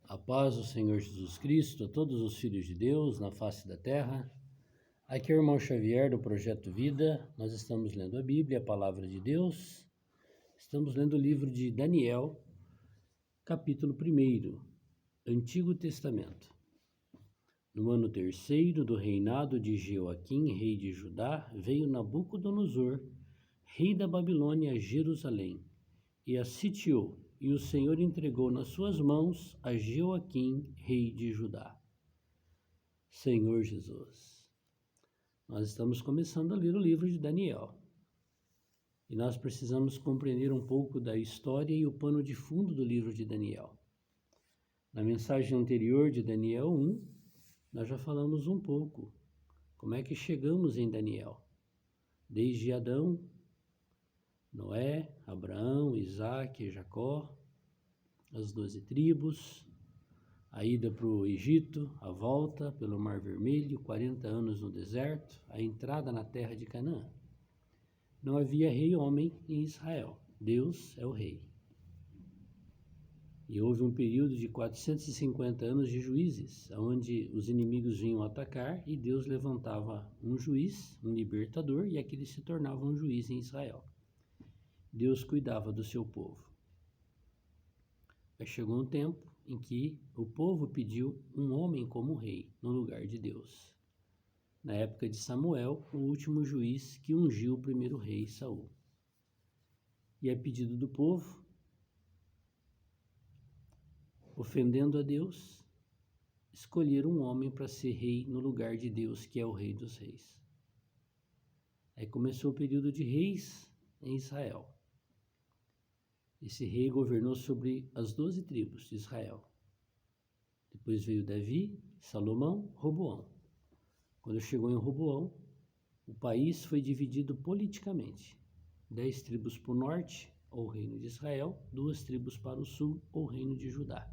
A paz do Senhor Jesus Cristo a todos os filhos de Deus na face da terra. Aqui é o irmão Xavier do Projeto Vida. Nós estamos lendo a Bíblia, a Palavra de Deus. Estamos lendo o livro de Daniel, capítulo 1, Antigo Testamento. No ano terceiro do reinado de Jeoaquim, rei de Judá, veio Nabucodonosor, rei da Babilônia, a Jerusalém, e a sitiou, e o Senhor entregou nas suas mãos a Jeoaquim, rei de Judá. Senhor Jesus, nós estamos começando a ler o livro de Daniel. E nós precisamos compreender um pouco da história e o pano de fundo do livro de Daniel. Na mensagem anterior de Daniel 1, nós já falamos um pouco como é que chegamos em Daniel. Desde Adão, Noé, Abraão, Isaque, Jacó, as 12 tribos, a ida para o Egito, a volta pelo Mar Vermelho, 40 anos no deserto, a entrada na terra de Canaã. Não havia rei homem em Israel. Deus é o rei. E houve um período de 450 anos de juízes, onde os inimigos vinham atacar e Deus levantava um juiz, um libertador, e aquele se tornava um juiz em Israel. Deus cuidava do seu povo. Mas chegou um tempo em que o povo pediu um homem como rei no lugar de Deus. Na época de Samuel, o último juiz que ungiu o primeiro rei, Saul. E a pedido do povo, ofendendo a Deus, escolheram um homem para ser rei no lugar de Deus, que é o rei dos reis. Aí começou o período de reis em Israel. Esse rei governou sobre as 12 tribos de Israel. Depois veio Davi, Salomão, Roboão. Quando chegou em Roboão, o país foi dividido politicamente. 10 tribos para o norte, ou reino de Israel, 2 tribos para o sul, ou reino de Judá.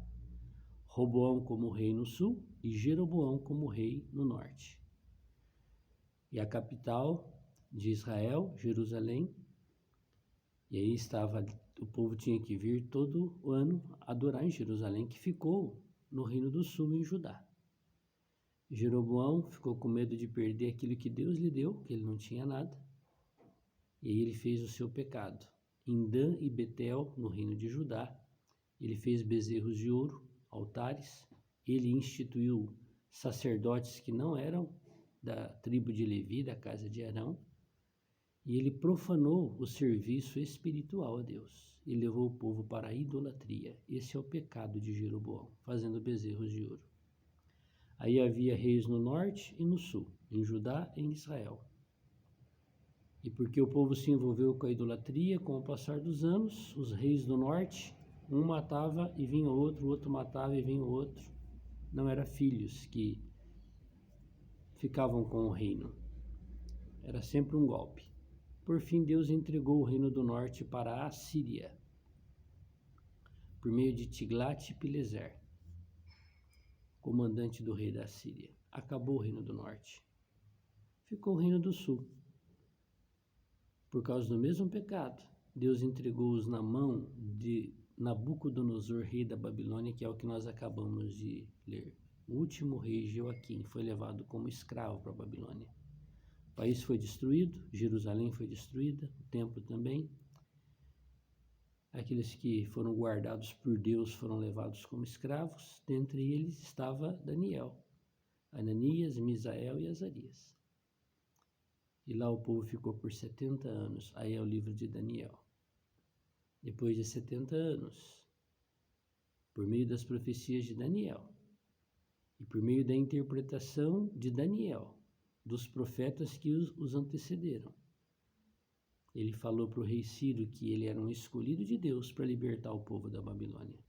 Roboão como rei no sul e Jeroboão como rei no norte. E a capital de Israel, Jerusalém, e aí o povo tinha que vir todo o ano adorar em Jerusalém, que ficou no reino do sul, em Judá. Jeroboão ficou com medo de perder aquilo que Deus lhe deu, que ele não tinha nada, e aí ele fez o seu pecado. Em Dan e Betel, no reino de Judá, ele fez bezerros de ouro, altares, ele instituiu sacerdotes que não eram da tribo de Levi, da casa de Arão, e ele profanou o serviço espiritual a Deus e levou o povo para a idolatria. Esse é o pecado de Jeroboão, fazendo bezerros de ouro. Aí havia reis no norte e no sul, em Judá e em Israel. E porque o povo se envolveu com a idolatria, com o passar dos anos, os reis do norte, um matava e vinha outro, o outro matava e vinha outro. Não eram filhos que ficavam com o reino. Era sempre um golpe. Por fim, Deus entregou o reino do norte para a Assíria, por meio de Tiglat-Pileser, comandante do rei da Síria. Acabou o reino do norte. Ficou o reino do sul. Por causa do mesmo pecado, Deus entregou-os na mão de Nabucodonosor, rei da Babilônia, que é o que nós acabamos de ler. O último rei, Jeoaquim, foi levado como escravo para a Babilônia. O país foi destruído, Jerusalém foi destruída, o templo também. Aqueles que foram guardados por Deus foram levados como escravos. Dentre eles estava Daniel, Ananias, Misael e Azarias. E lá o povo ficou por 70 anos. Aí é o livro de Daniel. Depois de 70 anos, por meio das profecias de Daniel e por meio da interpretação de Daniel, dos profetas que os antecederam, ele falou para o rei Ciro que ele era um escolhido de Deus para libertar o povo da Babilônia.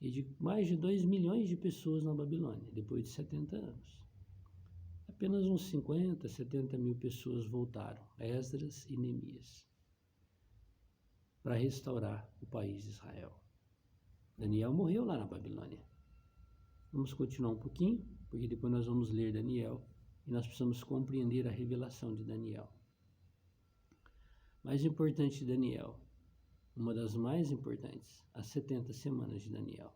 E de mais de 2 milhões de pessoas na Babilônia, depois de 70 anos. Apenas uns 50, 70 mil pessoas voltaram, Esdras e Neemias, para restaurar o país de Israel. Daniel morreu lá na Babilônia. Vamos continuar um pouquinho, porque depois nós vamos ler Daniel e nós precisamos compreender a revelação de Daniel. Mais importante de Daniel, uma das mais importantes, as 70 semanas de Daniel.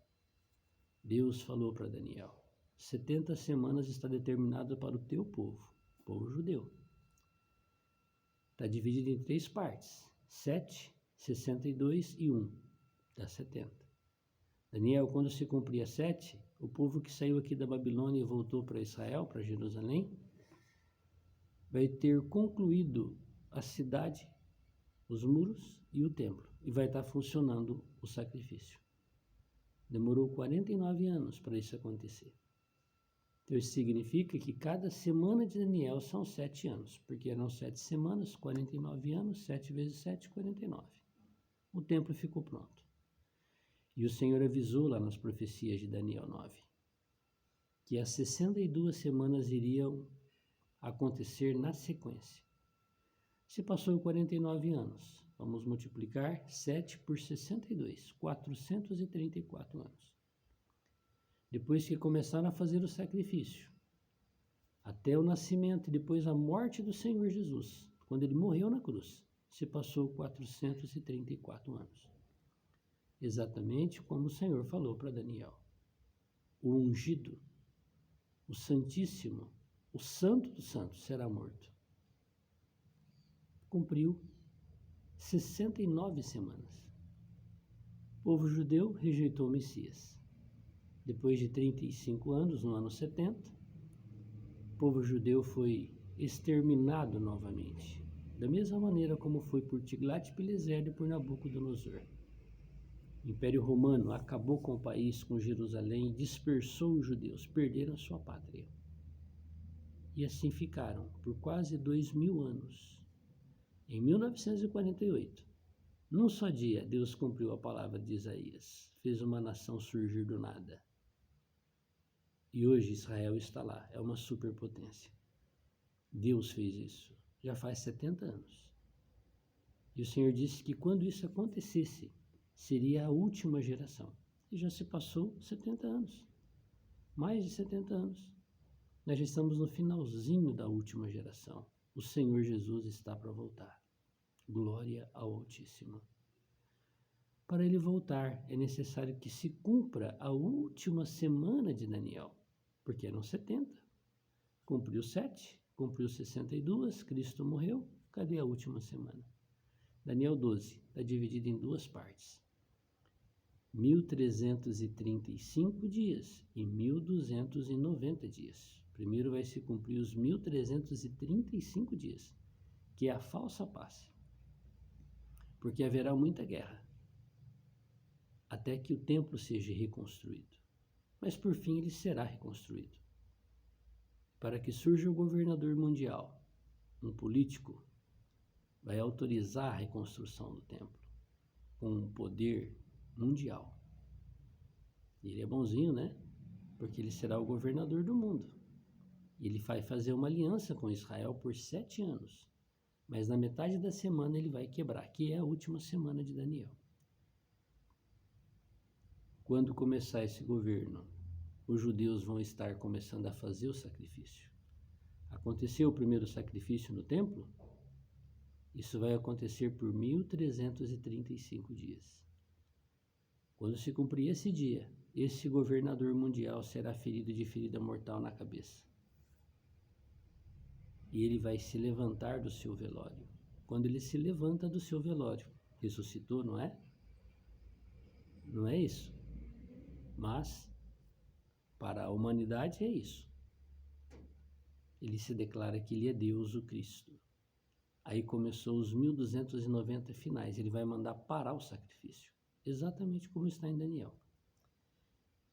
Deus falou para Daniel: 70 semanas está determinado para o teu povo, povo judeu. Está dividido em 3 partes: 7, 62 e 1, dá 70. Daniel, quando se cumpria 7, o povo que saiu aqui da Babilônia e voltou para Israel, para Jerusalém, vai ter concluído a cidade, os muros e o templo, e vai estar funcionando o sacrifício. Demorou 49 anos para isso acontecer. Então isso significa que cada semana de Daniel são 7 anos, porque eram 7 semanas, 49 anos, 7 vezes 7, 49. O templo ficou pronto. E o Senhor avisou lá nas profecias de Daniel 9, que as 62 semanas iriam acontecer na sequência. Se passou 49 anos, vamos multiplicar 7 por 62, 434 anos. Depois que começaram a fazer o sacrifício, até o nascimento e depois a morte do Senhor Jesus, quando ele morreu na cruz, se passou 434 anos. Exatamente como o Senhor falou para Daniel. O ungido, o Santíssimo, o Santo dos Santos será morto. Cumpriu 69 semanas. O povo judeu rejeitou o Messias. Depois de 35 anos, no ano 70, o povo judeu foi exterminado novamente, da mesma maneira como foi por Tiglat-Pileser e por Nabucodonosor. O Império Romano acabou com o país, com Jerusalém, e dispersou os judeus, perderam sua pátria. E assim ficaram por quase 2000 anos. Em 1948, num só dia, Deus cumpriu a palavra de Isaías, fez uma nação surgir do nada. E hoje Israel está lá, é uma superpotência. Deus fez isso, já faz 70 anos. E o Senhor disse que quando isso acontecesse, seria a última geração. E já se passou 70 anos, mais de 70 anos. Nós já estamos no finalzinho da última geração. O Senhor Jesus está para voltar. Glória ao Altíssimo. Para ele voltar, é necessário que se cumpra a última semana de Daniel, porque eram 70. Cumpriu 7, cumpriu 62, Cristo morreu. Cadê a última semana? Daniel 12, está dividido em 2 partes. 1.335 dias e 1.290 dias. Primeiro vai se cumprir os 1.335 dias, que é a falsa paz. Porque haverá muita guerra, até que o templo seja reconstruído. Mas por fim ele será reconstruído. Para que surja o governador mundial, um político, vai autorizar a reconstrução do templo, com um poder mundial. Ele é bonzinho, né? Porque ele será o governador do mundo. Ele vai fazer uma aliança com Israel por 7 anos. Mas na metade da semana ele vai quebrar, que é a última semana de Daniel. Quando começar esse governo, os judeus vão estar começando a fazer o sacrifício. Aconteceu o primeiro sacrifício no templo? Isso vai acontecer por 1.335 dias. Quando se cumprir esse dia, esse governador mundial será ferido de ferida mortal na cabeça. E ele vai se levantar do seu velório. Quando ele se levanta do seu velório, ressuscitou, não é? Não é isso. Mas, para a humanidade é isso. Ele se declara que ele é Deus, o Cristo. Aí começou os 1.290 finais. Ele vai mandar parar o sacrifício. Exatamente como está em Daniel.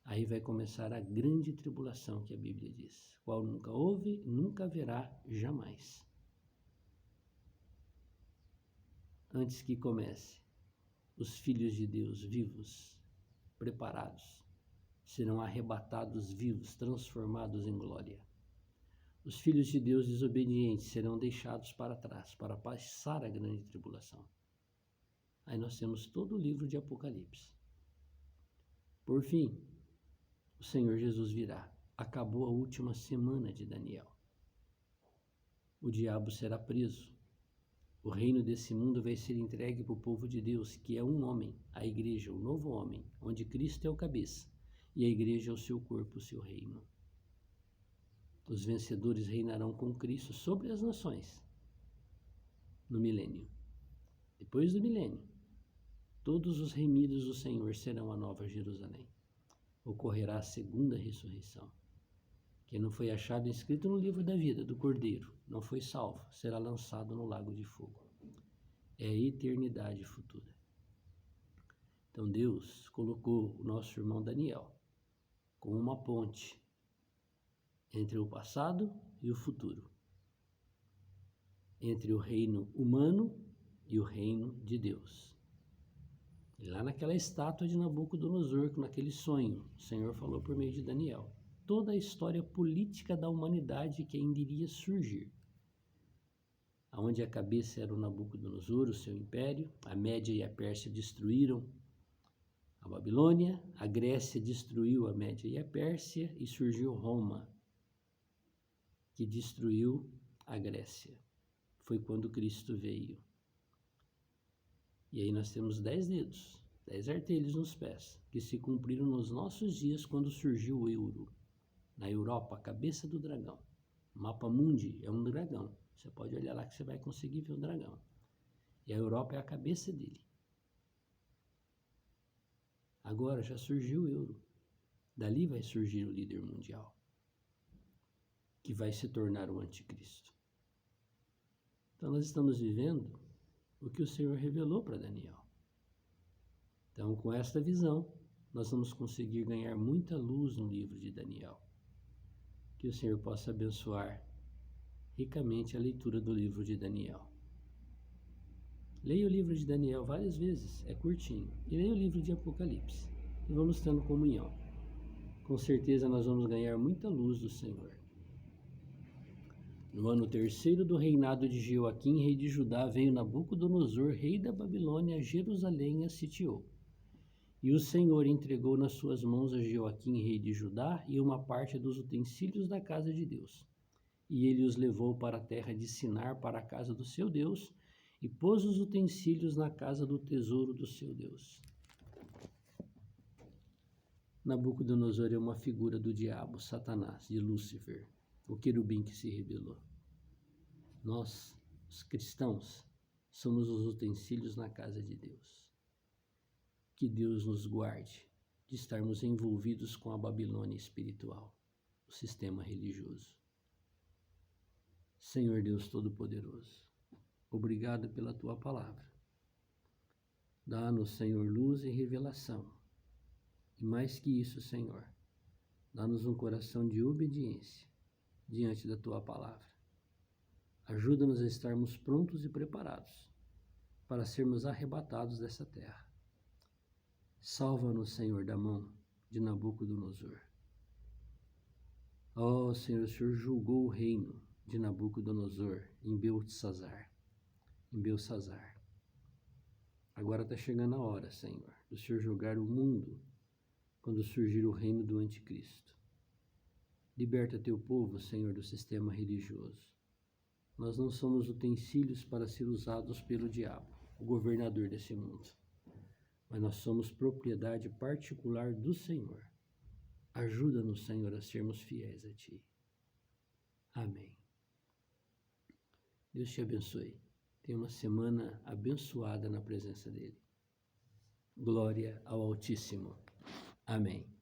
Aí vai começar a grande tribulação que a Bíblia diz, qual nunca houve, nunca haverá, jamais. Antes que comece, os filhos de Deus vivos, preparados, serão arrebatados vivos, transformados em glória. Os filhos de Deus desobedientes serão deixados para trás, para passar a grande tribulação. Aí nós temos todo o livro de Apocalipse. Por fim, o Senhor Jesus virá. Acabou a última semana de Daniel. O diabo será preso. O reino desse mundo vai ser entregue para o povo de Deus, que é um homem, a igreja, o novo homem, onde Cristo é o cabeça. e a igreja é o seu corpo, o seu reino. Os vencedores reinarão com Cristo sobre as nações no milênio. Depois do milênio, todos os remidos do Senhor serão a nova Jerusalém. Ocorrerá a segunda ressurreição. Quem não foi achado inscrito no livro da vida do Cordeiro, não foi salvo, será lançado no lago de fogo. É a eternidade futura. Então Deus colocou o nosso irmão Daniel como uma ponte entre o passado e o futuro, entre o reino humano e o reino de Deus. E lá naquela estátua de Nabucodonosor, naquele sonho, o Senhor falou por meio de Daniel, toda a história política da humanidade que ainda iria surgir. Onde a cabeça era o Nabucodonosor, o seu império, a Média e a Pérsia destruíram a Babilônia, a Grécia destruiu a Média e a Pérsia e surgiu Roma, que destruiu a Grécia. Foi quando Cristo veio. E aí nós temos 10 dedos, 10 artelhos nos pés, que se cumpriram nos nossos dias quando surgiu o euro. Na Europa, a cabeça do dragão. O mapa mundi é um dragão. Você pode olhar lá que você vai conseguir ver o dragão. E a Europa é a cabeça dele. Agora já surgiu o euro. Dali vai surgir o líder mundial, que vai se tornar o anticristo. Então nós estamos vivendo o que o Senhor revelou para Daniel. Então, com esta visão, nós vamos conseguir ganhar muita luz no livro de Daniel. Que o Senhor possa abençoar ricamente a leitura do livro de Daniel. Leia o livro de Daniel várias vezes, é curtinho. E leia o livro de Apocalipse. E vamos tendo comunhão. Com certeza nós vamos ganhar muita luz do Senhor. No ano 3º do reinado de Jeoaquim, rei de Judá, veio Nabucodonosor, rei da Babilônia, a Jerusalém e a sitiou. E o Senhor entregou nas suas mãos a Jeoaquim, rei de Judá, e uma parte dos utensílios da casa de Deus. E ele os levou para a terra de Sinar, para a casa do seu Deus, e pôs os utensílios na casa do tesouro do seu Deus. Nabucodonosor é uma figura do diabo, Satanás, de Lúcifer, o querubim que se rebelou. Nós, os cristãos, somos os utensílios na casa de Deus. Que Deus nos guarde de estarmos envolvidos com a Babilônia espiritual, o sistema religioso. Senhor Deus Todo-Poderoso, obrigado pela Tua palavra. Dá-nos, Senhor, luz e revelação. E mais que isso, Senhor, dá-nos um coração de obediência diante da Tua palavra. Ajuda-nos a estarmos prontos e preparados para sermos arrebatados dessa terra. Salva-nos, Senhor, da mão de Nabucodonosor. Ó Senhor, o Senhor julgou o reino de Nabucodonosor em Beltesazar. Agora está chegando a hora, Senhor, do Senhor julgar o mundo quando surgir o reino do anticristo. Liberta teu povo, Senhor, do sistema religioso. Nós não somos utensílios para ser usados pelo diabo, o governador desse mundo. Mas nós somos propriedade particular do Senhor. Ajuda-nos, Senhor, a sermos fiéis a Ti. Amém. Deus te abençoe. Tenha uma semana abençoada na presença dEle. Glória ao Altíssimo. Amém.